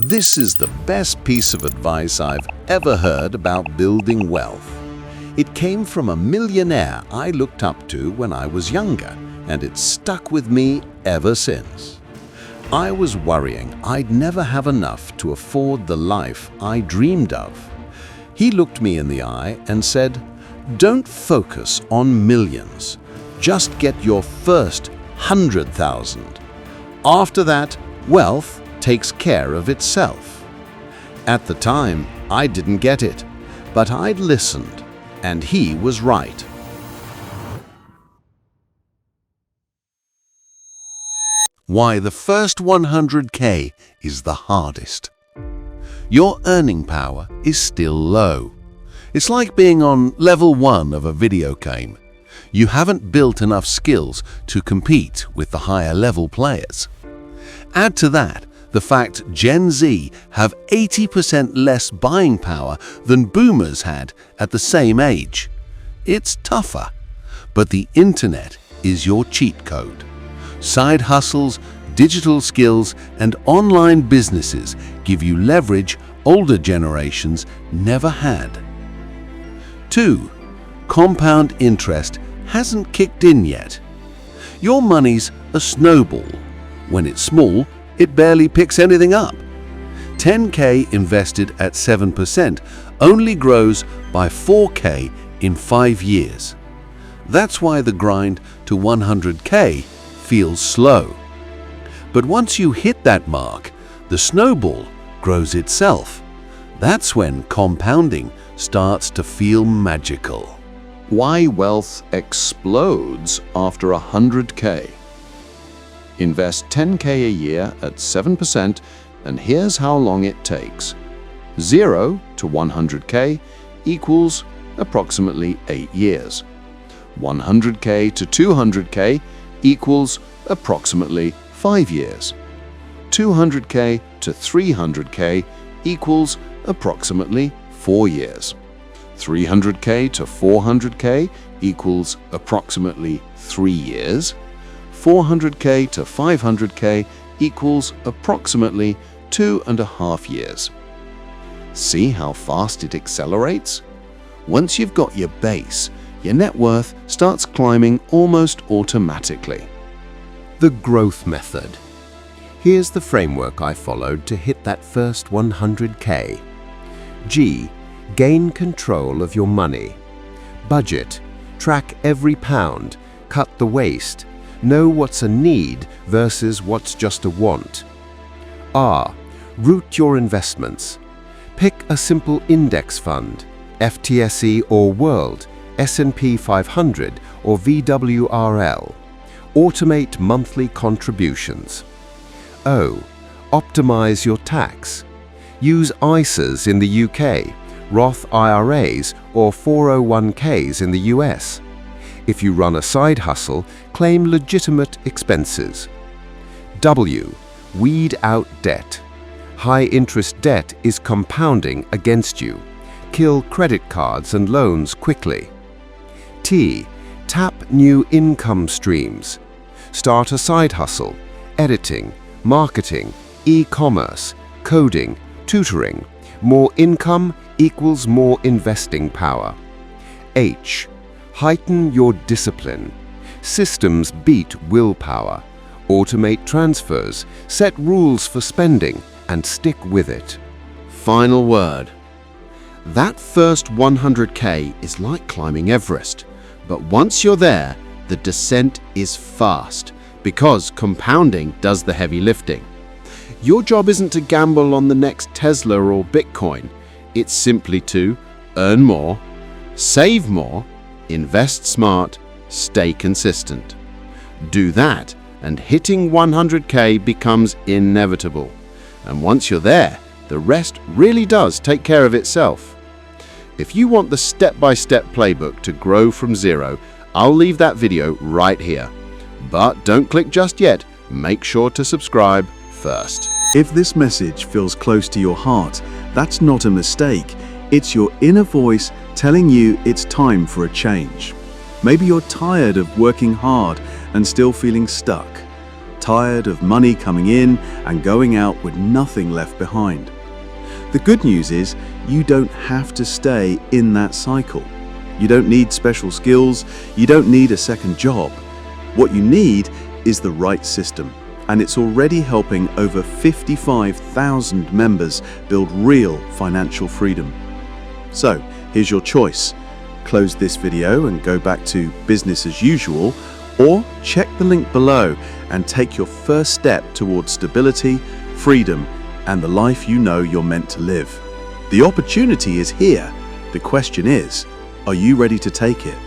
This is the best piece of advice I've ever heard about building wealth. It came from a millionaire I looked up to when I was younger, and it's stuck with me ever since. I was worrying I'd never have enough to afford the life I dreamed of. He looked me in the eye and said, "Don't focus on millions. Just get your first 100,000. After that, wealth takes care of itself." At the time, I didn't get it, but I'd listened, and he was right. Why the first 100K is the hardest. Your earning power is still low. It's like being on level 1 of a video game. You haven't built enough skills to compete with the higher level players. Add to that the fact Gen Z have 80% less buying power than boomers had at the same age. It's tougher, but the internet is your cheat code. Side hustles, digital skills, and online businesses give you leverage older generations never had. 2. Compound interest hasn't kicked in yet. Your money's a snowball. When it's small, it barely picks anything up. 10K invested at 7% only grows by 4K in 5 years. That's why the grind to 100K feels slow. But once you hit that mark, the snowball grows itself. That's when compounding starts to feel magical. Why wealth explodes after 100K. Invest 10K a year at 7%, and here's how long it takes. 0 to 100K equals approximately 8 years. 100K to 200K equals approximately 5 years. 200K to 300K equals approximately 4 years. 300K to 400K equals approximately 3 years. 400K to 500K equals approximately 2.5 years. See how fast it accelerates? Once you've got your base, your net worth starts climbing almost automatically. The growth method. Here's the framework I followed to hit that first 100K. G. Gain control of your money. Budget. Track every pound. Cut the waste. Know what's a need versus what's just a want. R. Root your investments. Pick a simple index fund, FTSE or World, S&P 500 or VWRL. Automate monthly contributions. O. Optimize your tax. Use ISAs in the UK, Roth IRAs or 401ks in the US. If you run a side hustle, claim legitimate expenses. W. Weed out debt. High-interest debt is compounding against you. Kill credit cards and loans quickly. T. Tap new income streams. Start a side hustle, editing, marketing, e-commerce, coding, tutoring. More income equals more investing power. H. Heighten your discipline. Systems beat willpower. Automate transfers, set rules for spending, and stick with it. Final word. That first 100K is like climbing Everest, but once you're there, the descent is fast because compounding does the heavy lifting. Your job isn't to gamble on the next Tesla or Bitcoin. It's simply to earn more, save more, invest smart, stay consistent. Do that, and hitting 100K becomes inevitable. And once you're there, the rest really does take care of itself. If you want the step-by-step playbook to grow from zero, I'll leave that video right here. But don't click just yet. Make sure to subscribe first. If this message feels close to your heart, that's not a mistake. It's your inner voice telling you it's time for a change. Maybe you're tired of working hard and still feeling stuck. tired of money coming in and going out with nothing left behind. The good news is you don't have to stay in that cycle. You don't need special skills, you don't need a second job. What you need is the right system, and it's already helping over 55,000 members build real financial freedom. So, here's your choice. Close this video and go back to business as usual, or check the link below and take your first step towards stability, freedom, and the life you know you're meant to live. The opportunity is here. The question is, are you ready to take it?